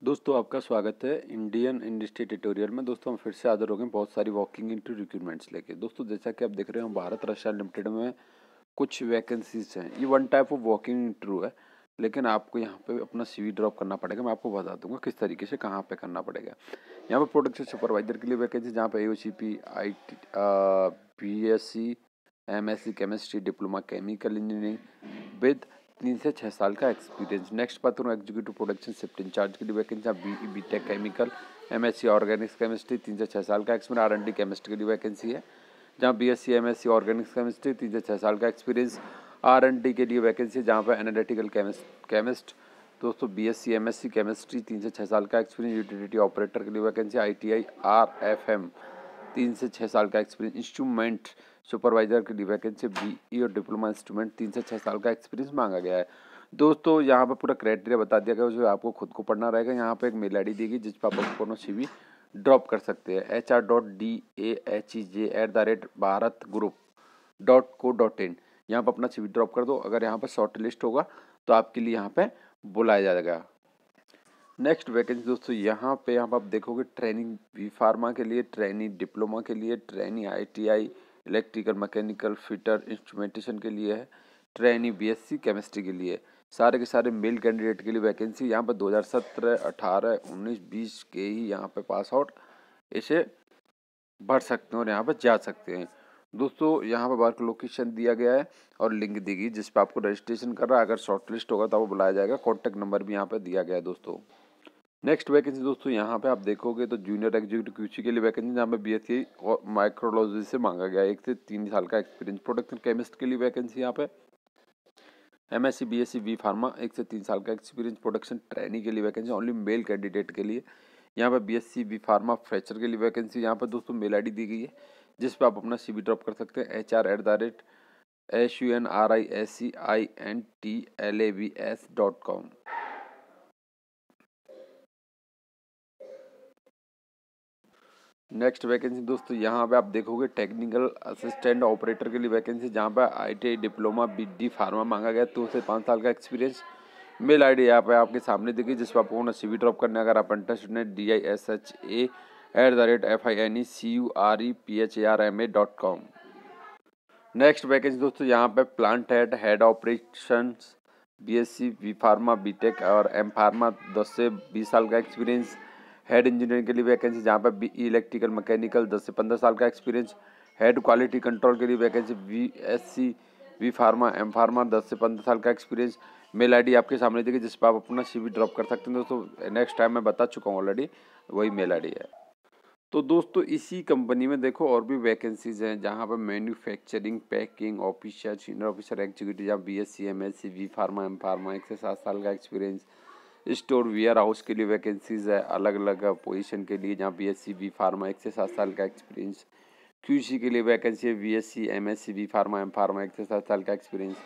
दोस्तों आपका स्वागत है इंडियन इंडस्ट्री ट्यूटोरियल में। दोस्तों हम फिर से हाजिर हो गए बहुत सारी वॉकिंग इंटरव्यू रिक्रूटमेंट्स लेके। दोस्तों जैसा कि आप देख रहे हो भारत रसायन लिमिटेड में कुछ वैकेंसीज हैं। ये one type of walking interview है, लेकिन आपको यहाँ पे अपना सीवी ड्रॉप करना पड़ेगा। मैं आपको बता दूंगा किस तरीके से कहाँ पे करना पड़ेगा। यहाँ पे प्रोडक्शन सुपरवाइजर के लिए वैकेंसी, जहाँ पे AOCP IT BSc MSc chemistry diploma chemical engineering with 3 से 6 साल का एक्सपीरियंस। नेक्स्ट बात करूँ एग्जीक्यूटिव प्रोडक्शन शिफ्ट इंचार्ज के लिए वैकेंसी, जहाँ BTech chemical MSc Organics chemistry 3 से 6 साल का एक्सपीरियंस। R&D केमिस्ट्री के लिए वैकेंसी है, जहाँ BSc MSc ऑर्गेनिक्स केमिस्ट्री 3 से 6 साल का एक्सपीरियंस। R&D के लिए वैकेंसी, जहाँ पर एनालिटिकल केमिस्ट दोस्तों BSc MSc केमिस्ट्री 3 से 6 साल का एक्सपीरियंस। यूटिलिटी ऑपरेटर के लिए वैकेंसी, ITI RFM 3 से 6 साल का एक्सपीरियंस। इंस्ट्रूमेंट सुपरवाइजर के लिए वैकेंसी, BE और डिप्लोमा इंस्ट्रूमेंट 3 से 6 साल का एक्सपीरियंस मांगा गया है। दोस्तों यहाँ पर पूरा क्राइटेरिया बता दिया गया है, जो आपको खुद को पढ़ना रहेगा। यहाँ पे एक मेल ID दी गई जिस पर आप अपना CV ड्रॉप कर सकते हैं। hr.dahej@bharatgroup.co.in यहाँ पर अपना CV ड्रॉप कर दो। अगर यहाँ पर शॉर्ट लिस्ट होगा तो आपके लिए यहाँ पे बुलाया जाएगा। नेक्स्ट वैकेंसी दोस्तों यहाँ पे आप देखोगे ट्रेनिंग बी फार्मा के लिए, ट्रेनिंग डिप्लोमा के लिए, training ITI electrical mechanical fitter instrumentation के लिए है, ट्रेनिंग BSc केमिस्ट्री के लिए। सारे के सारे मेल कैंडिडेट के लिए वैकेंसी। यहाँ पर 2017, 18, 19, 20 के ही यहाँ पे पास आउट इसे भर सकते हैं और यहाँ पर जा सकते हैं। दोस्तों यहाँ पर वर्क लोकेशन दिया गया है और लिंक दी गई जिस पर आपको रजिस्ट्रेशन कर रहा है। अगर शॉर्ट लिस्ट होगा तो आपको बुलाया जाएगा। कॉन्टैक्ट नंबर भी यहाँ पर दिया गया है दोस्तों। नेक्स्ट वैकेंसी दोस्तों यहाँ पे आप देखोगे तो जूनियर एग्जीक्यूटिव QC के लिए वैकेंसी, जहाँ पे BSc और माइक्रोलॉजी से मांगा गया 1 से 3 साल का एक्सपीरियंस। प्रोडक्शन केमिस्ट के लिए वैकेंसी यहाँ पे, MSc BSc B फार्मा 1 से 3 साल का एक्सपीरियंस। प्रोडक्शन ट्रेनी के लिए वैकेंसी ओनली मेल कैंडिडेट के लिए। यहाँ पे BSc B फार्मा फ्रेशर के लिए वैकेंसी। यहाँ पर दोस्तों मेल ID दी गई है जिस पर आप अपना CV ड्रॉप कर सकते हैं, hr@sunriscintlavs.com। नेक्स्ट वैकेंसी दोस्तों यहाँ पे आप देखोगे टेक्निकल असिस्टेंट ऑपरेटर के लिए वैकेंसी, जहाँ पर ITI डिप्लोमा BD फार्मा मांगा गया 2 से 5 साल का एक्सपीरियंस। मेल ID यहाँ पे आपके सामने दिखी जिस पर आपको अपना CV ड्रॉप करना है। अगर आप इंटरेस्टेड हैं DISHA@finecurepharma.com। नेक्स्ट वैकेंसी दोस्तों यहाँ पे plant head operations BSc B pharma BTech और M फार्मा 10 से 20 साल का एक्सपीरियंस। हेड इंजीनियरिंग के लिए वैकेंसी, जहाँ पर BE इलेक्ट्रिकल मैकेनिकल 10 से 15 साल का एक्सपीरियंस। हेड क्वालिटी कंट्रोल के लिए vacancy, BSc B pharma M pharma 10 से 15 साल का एक्सपीरियंस। मेल ID आपके सामने देखिए जिस पर आप अपना CV ड्रॉप कर सकते हैं। दोस्तों नेक्स्ट टाइम मैं बता चुका हूँ ऑलरेडी, वही मेल ID है। तो दोस्तों इसी कंपनी में देखो और भी वैकेंसीज हैं, जहाँ पर manufacturing packing officer senior officer executive, जहाँ BSc MSc B pharma M pharma 1 से 7 साल का एक्सपीरियंस। स्टोर वेयर हाउस के लिए वैकेंसीज है अलग अलग पोजीशन के लिए, जहाँ BSc B फार्मा 1 से 7 साल का एक्सपीरियंस। QC के लिए वैकेंसी है BSc MSc B pharma M pharma 1 से 7 साल का एक्सपीरियंस।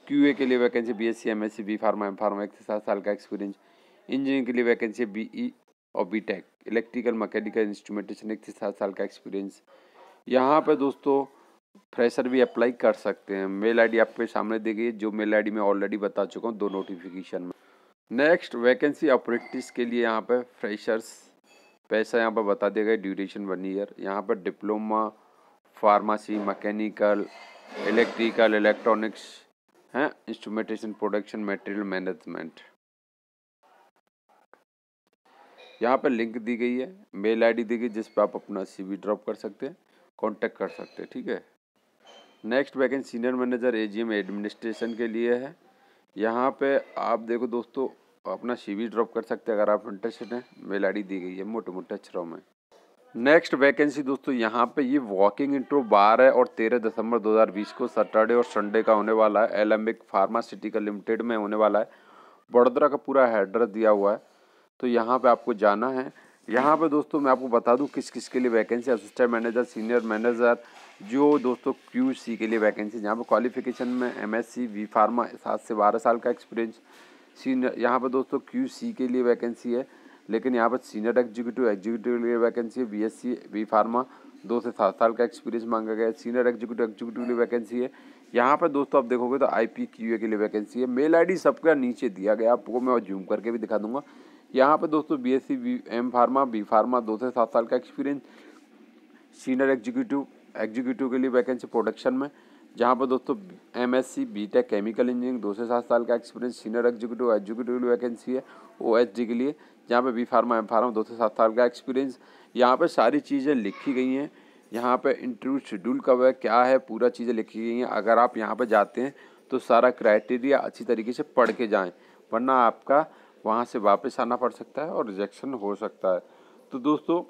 QA के लिए vacancy BSc MSc B pharma M pharma 1 से 7 साल का एक्सपीरियंस। इंजीनियरिंग के लिए वैकेंसी BE और BTech इलेक्ट्रिकल मैकेनिकल इंस्ट्रूमेंटेशन 1 से 7 साल का एक्सपीरियंस। यहाँ पे दोस्तों फ्रेशर भी अप्लाई कर सकते हैं। मेल ID आपके सामने दी गई, जो मेल ID मैं ऑलरेडी बता चुका हूँ 2 नोटिफिकेशन में। नेक्स्ट वैकेंसी अप्रेंटिस के लिए, यहाँ पे फ्रेशर्स पैसा यहाँ पर बता दिया गया, ड्यूरेशन 1 ईयर। यहाँ पर diploma pharmacy mechanical electrical electronics हैं, इंस्ट्रूमेंटेशन प्रोडक्शन मटेरियल मैनेजमेंट। यहाँ पर लिंक दी गई है, मेल ID दी गई जिस पर आप अपना CV ड्रॉप कर सकते हैं, कांटेक्ट कर सकते हैं, ठीक है। Next vacancy senior manager AGM administration के लिए है। यहाँ पे आप देखो दोस्तों अपना CV ड्रॉप कर सकते हैं अगर आप इंटरेस्टेड हैं। मेल ID दी गई है मोटे मोटे अक्षरों में। नेक्स्ट वैकेंसी दोस्तों यहाँ पे ये वॉकिंग इंटरव्यू 12 और 13 दिसंबर 2020 को सैटरडे और संडे का होने वाला है। एलेम्बिक फार्मास्यूटिकल लिमिटेड में होने वाला है। वडोदरा का पूरा एड्रेस दिया हुआ है, तो यहाँ पे आपको जाना है। यहाँ पे दोस्तों मैं आपको बता दूँ किस किस के लिए vacancy, assistant manager senior manager, जो दोस्तों QC के लिए वैकेंसी, जहाँ पे क्वालिफिकेशन में MSc B फार्मा 7 से 12 साल का एक्सपीरियंस। सीनियर यहाँ पे दोस्तों QC के लिए वैकेंसी है, लेकिन यहाँ पर सीनियर एग्जीक्यूटिव के लिए वैकेंसी है। BSc B फार्मा 2 से 7 साल का एक्सपीरियंस मांगा गया है। सीनियर एग्जीक्यूटिव के लिए वैकेंसी है। यहाँ पर दोस्तों आप देखोगे तो IPQA के लिए वैकेंसी है। मेल ID सबका नीचे दिया गया, आपको मैं जूम करके भी दिखा दूंगा। यहाँ पे दोस्तों BSc M pharma B pharma 2 से 7 साल का एक्सपीरियंस, सीनियर एग्जीक्यूटिव के लिए वैकेंसी प्रोडक्शन में, जहाँ पर दोस्तों एमएससी बीटेक केमिकल इंजीनियरिंग 2 से 7 साल का एक्सपीरियंस, सीनियर एग्जीक्यूटिव के लिए वैकेंसी है ओएचडी के लिए, जहाँ पे बी फार्मा एम फार्मा 2 से 7 साल का एक्सपीरियंस। यहाँ पे सारी चीज़ें लिखी गई हैं, यहाँ पे इंटरव्यू शेड्यूल कब है क्या है पूरा चीज़ें लिखी गई हैं। अगर आप यहाँ पे जाते हैं तो सारा क्राइटेरिया अच्छी तरीके से पढ़ के जाएँ, वरना आपका वहाँ से वापस आना पड़ सकता है और रिजेक्शन हो सकता है। तो दोस्तों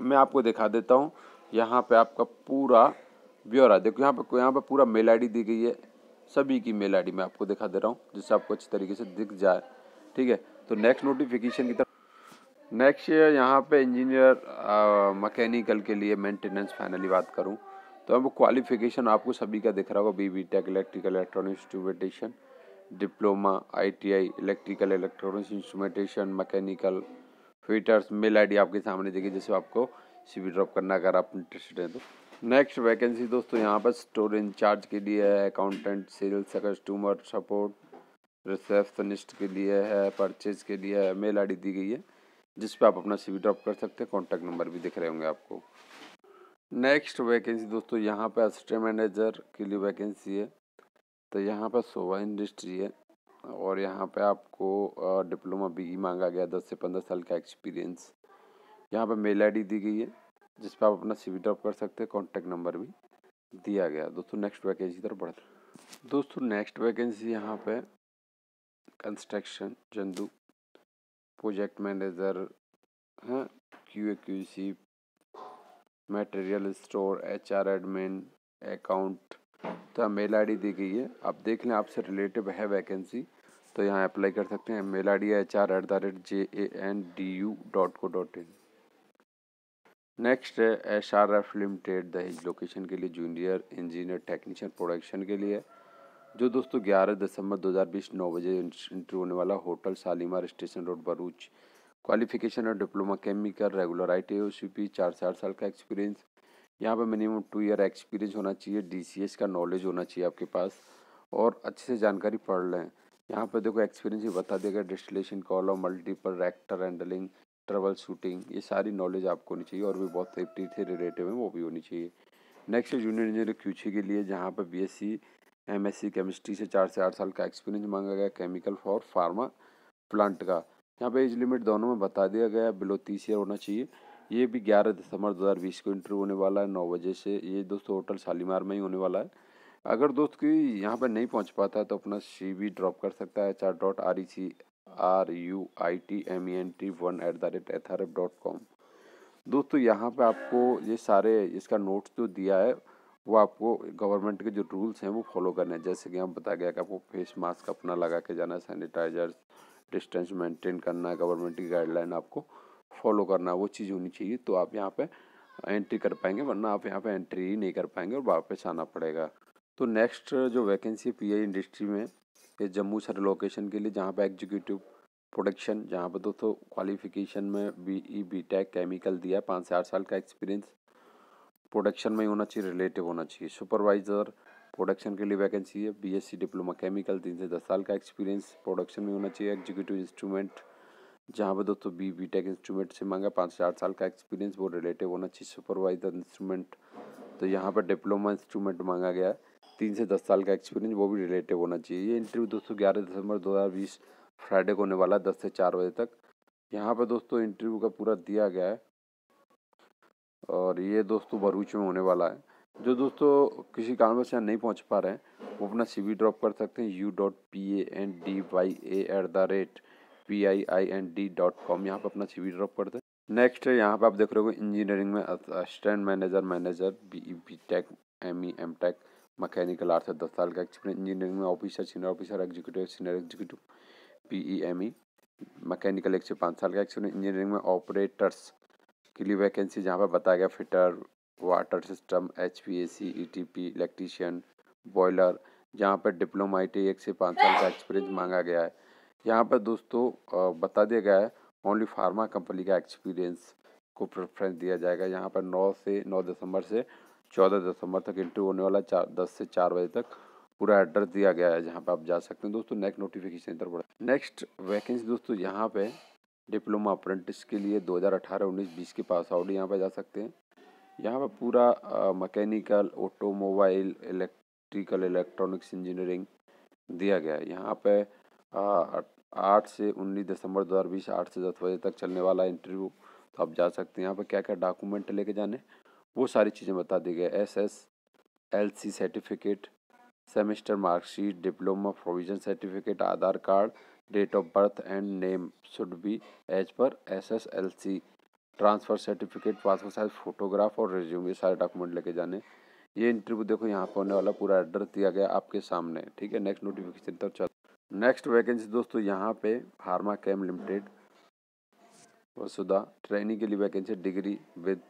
मैं आपको दिखा देता हूँ, यहाँ पे आपका पूरा ब्यौरा देखो, यहाँ पे पूरा मेल आईडी दी गई है, सभी की मेल आईडी मैं आपको दिखा दे रहा हूँ जिससे आपको अच्छी तरीके से दिख जाए। ठीक है, तो नेक्स्ट नोटिफिकेशन की तरफ नेक्स्ट यहाँ पे इंजीनियर मैकेनिकल के लिए मेंटेनेंस फाइनली बात करूँ तो अब क्वालिफिकेशन आपको सभी का दिख रहा होगा, B tech electrical electronics instrumentation, diploma ITI electrical electronics instrumentation, mechanical fitters. Mail ID आपके सामने देखिए जिससे आपको सीवी ड्रॉप करना अगर आप इंटरेस्टेड हैं तो। नेक्स्ट वैकेंसी दोस्तों यहाँ पर स्टोर इंचार्ज के लिए है, accountant, sales, customer support, receptionist के लिए है, परचेज के लिए है। मेल आईडी दी गई है जिस पे आप अपना सीवी ड्रॉप कर सकते हैं, कॉन्टैक्ट नंबर भी दिख रहे होंगे आपको। नेक्स्ट वैकेंसी दोस्तों यहाँ पे असिस्टेंट मैनेजर के लिए वैकेंसी है, तो यहाँ पर शोभा इंडस्ट्री है और यहाँ पे आपको डिप्लोमा बीई मांगा गया, 10 से 15 साल का एक्सपीरियंस। यहाँ पे मेल आईडी दी गई है जिस पर आप अपना सीवी ड्रॉप कर सकते हैं, कॉन्टैक्ट नंबर भी दिया गया। दोस्तों नेक्स्ट वैकेंसी की तरफ बढ़ते हैं। दोस्तों नेक्स्ट वैकेंसी यहाँ पे कंस्ट्रक्शन जंदू प्रोजेक्ट मैनेजर हैं, QA/QC, material store, HR admin, account. तो मेल आईडी दी गई है, आप देख लें आपसे रिलेटिव है वैकेंसी तो यहाँ अप्लाई कर सकते हैं। मेल आईडी है hr@jandu.co.in। नेक्स्ट है SRF लिमिटेड दहेज लोकेशन के लिए जूनियर इंजीनियर टेक्नीशियन प्रोडक्शन के लिए, जो दोस्तों 11 दिसंबर 2020 9 बजे इंटरव्यू होने वाला, hotel Shalimar station road Bharuch. Qualification है डिप्लोमा केमिकल, रेगुलर ITOCP, 4 से 8 साल का एक्सपीरियंस। यहाँ पे मिनिमम 2 ईयर एक्सपीरियंस होना चाहिए, DCS का नॉलेज होना चाहिए आपके पास और अच्छे से जानकारी पढ़ लें। यहाँ पे देखो एक्सपीरियंस ही बता देगा, distillation column, multiple reactor handling, trouble shooting, ये सारी नॉलेज आपको होनी चाहिए और भी बहुत सेफ्टी से रिलेटिव है वो भी होनी चाहिए। नेक्स्ट जूनियर इंजीनियर QC के लिए, जहाँ पर BSc MSc केमिस्ट्री से 4 से 8 साल का एक्सपीरियंस मांगा गया, केमिकल फॉर फार्मा प्लांट का। यहाँ पे एज लिमिट दोनों में बता दिया गया है, बिलो 30 ईयर होना चाहिए। ये भी 11 दिसंबर 2020 को इंटरव्यू होने वाला है 9 बजे से। ये दोस्तों होटल शालीमार में ही होने वाला है। अगर दोस्त कोई यहाँ पर नहीं पहुँच पाता है तो अपना CV ड्रॉप कर सकता है HR.RECRUITMENT1@hrf.com। दोस्तों यहाँ पे आपको ये सारे इसका नोट्स जो दिया है वो आपको गवर्नमेंट के जो रूल्स हैं वो फॉलो करने हैं। जैसे कि हम बता गया कि आपको फेस मास्क अपना लगा के जाना है, सैनिटाइजर, डिस्टेंस मेंटेन करना है, गवर्नमेंट की गाइडलाइन आपको फॉलो करना है, वो चीज़ होनी चाहिए तो आप यहाँ पे एंट्री कर पाएंगे, वरना आप यहाँ पे एंट्री ही नहीं कर पाएंगे और वापस आना पड़ेगा। तो नेक्स्ट जो वैकेंसी है PI इंडस्ट्री में, ये जम्मू सर लोकेशन के लिए, जहाँ पे एग्जीक्यूटिव प्रोडक्शन, जहाँ पर दोस्तों क्वालिफिकेशन में BE BTech केमिकल दिया है, 5 से 8 साल का एक्सपीरियंस प्रोडक्शन में ही होना चाहिए, रिलेटिव होना चाहिए। सुपरवाइजर प्रोडक्शन के लिए वैकेंसी है, BSc डिप्लोमा केमिकल, 3 से 10 साल का एक्सपीरियंस प्रोडक्शन में होना चाहिए। एग्जीक्यूटिव इंस्ट्रूमेंट, जहाँ पर दोस्तों BE BTech इंस्ट्रूमेंट से मांगा, 5 से 8 साल का एक्सपीरियंस वो रिलेटिव होना चाहिए। सुपरवाइजर इंस्ट्रूमेंट, तो यहाँ पर डिप्लोमा इंस्ट्रूमेंट मांगा गया है, 3 से 10 साल का एक्सपीरियंस वो भी रिलेटिव होना चाहिए। ये इंटरव्यू दोस्तों 11 दिसंबर 2020 फ्राइडे को होने वाला है 10 से 4 बजे तक। यहाँ पर दोस्तों इंटरव्यू का पूरा दिया गया है और ये दोस्तों भरूच में होने वाला है। जो दोस्तों किसी कारणवश यहाँ नहीं पहुँच पा रहे हैं वो अपना CV ड्रॉप कर सकते हैं u.pandya@piind.com, यहाँ पर अपना CV ड्रॉप करते हैं। नेक्स्ट है यहाँ पे आप देख रहे हो इंजीनियरिंग में assistant manager BE BTech ME MTech mechanical 8 से 10 साल का एक्सपीरियंस। इंजीनियरिंग में officer, senior officer, executive, senior executive, BE ME mechanical 1 से 5 साल का एक्सपीरियंस। इंजीनियरिंग में ऑपरेटर्स के लिए वैकेंसी, जहाँ पर बताया गया fitter, water system, HVAC, ETP, electrician, boiler, जहाँ पर डिप्लोमा ITI 1 से 5 साल का एक्सपीरियंस मांगा गया है। यहाँ पर दोस्तों बता दिया गया है ओनली फार्मा कंपनी का एक्सपीरियंस को प्रेफरेंस दिया जाएगा। यहाँ पर 9 दिसंबर से 14 दिसंबर तक इंटरव्यू होने वाला, 10 से 4 बजे तक। पूरा एड्रेस दिया गया है जहाँ पर आप जा सकते हैं। दोस्तों नेक्स्ट नोटिफिकेशन इधर बढ़ा। नेक्स्ट वैकेंसी दोस्तों यहाँ पे डिप्लोमा अप्रेंटिस के लिए 2018-19-20 के पास आउट यहाँ पे जा सकते हैं। यहाँ पर पूरा mechanical, automobile, electrical, electronics engineering दिया गया है। यहाँ पे 8 से 19 दिसंबर 2020 8 से 10 बजे तक चलने वाला इंटरव्यू, तो आप जा सकते हैं। यहाँ पे क्या क्या डॉक्यूमेंट लेके जाने वो सारी चीज़ें बता दी गई। SSLC certificate, semester marksheet, diploma provision certificate, Aadhaar card, date of birth and name should be as पर SSLC, transfer certificate, passport size photograph और रिज्यूम, ये सारे डॉक्यूमेंट लेके जाने। ये इंटरव्यू देखो यहाँ पर होने वाला, पूरा एड्रेस दिया गया आपके सामने, ठीक है। नेक्स्ट नोटिफिकेशन तक चल। नेक्स्ट वैकेंसी दोस्तों यहाँ पे फार्मा केम लिमिटेड वसुधा, ट्रेनिंग के लिए vacancy, degree with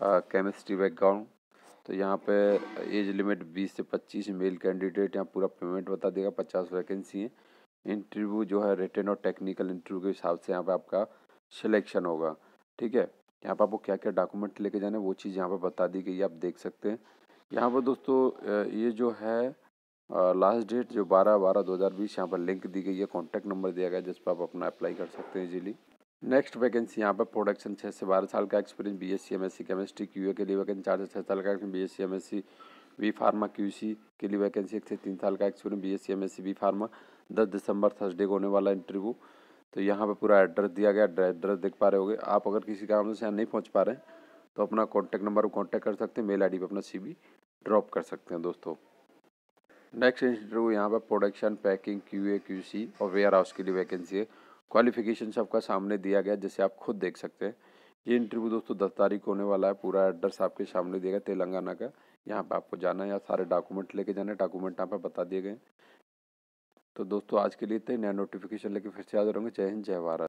chemistry background. तो यहाँ पे एज लिमिट 20 से 25, मेल कैंडिडेट। यहाँ पूरा पेमेंट बता देगा, 50 वैकेंसी है। इंटरव्यू जो है रिटन और टेक्निकल इंटरव्यू के हिसाब से यहाँ पे आपका सिलेक्शन होगा, ठीक है। यहाँ पर आपको क्या क्या डॉक्यूमेंट लेके जाने वो चीज़ यहाँ पर बता दी गई है, आप देख सकते हैं। यहाँ पर दोस्तों ये जो है लास्ट डेट जो 12/12/2020 यहाँ पर लिंक दी गई है, कॉन्टैक्ट नंबर दिया गया है जिस पर आप अपना अप्लाई कर सकते हैं इजीली। नेक्स्ट वैकेंसी यहाँ पर प्रोडक्शन 6 से 12 साल का experience, BSc MSc chemistry QA के लिए वैकेंसी, 4 से 6 साल का experience, BSc MSc B pharma QC के लिए वैकेंसी, 1 से 3 साल का experience, BSc MSc B pharma. 10 दिसंबर थर्सडे को होने वाला इंटरव्यू। तो यहाँ पे पूरा एड्रेस दिया गया, एड्रेस देख पा रहे होगे आप। अगर किसी काम से यहाँ नहीं पहुँच पा रहे हैं तो अपना कॉन्टैक्ट नंबर को कॉन्टैक्ट कर सकते हैं, मेल ID पे अपना CV ड्रॉप कर सकते हैं दोस्तों। नेक्स्ट इंटरव्यू यहाँ पर प्रोडक्शन, पैकिंग, QA QC और वेयर हाउस के लिए वैकेंसी है। क्वालिफिकेशन सबका सामने दिया गया जैसे आप खुद देख सकते हैं। ये इंटरव्यू दोस्तों 10 तारीख को होने वाला है। पूरा एड्रेस आपके सामने दिया गया, तेलंगाना का। यहाँ पे आपको जाना है, यहाँ सारे डॉक्यूमेंट लेके जाने, डॉक्यूमेंट यहाँ पे बता दिए गए। तो दोस्तों आज के लिए इतना ही। नया नोटिफिकेशन लेके फिर से हाजिर होंगे। जय हिंद, जय भारत।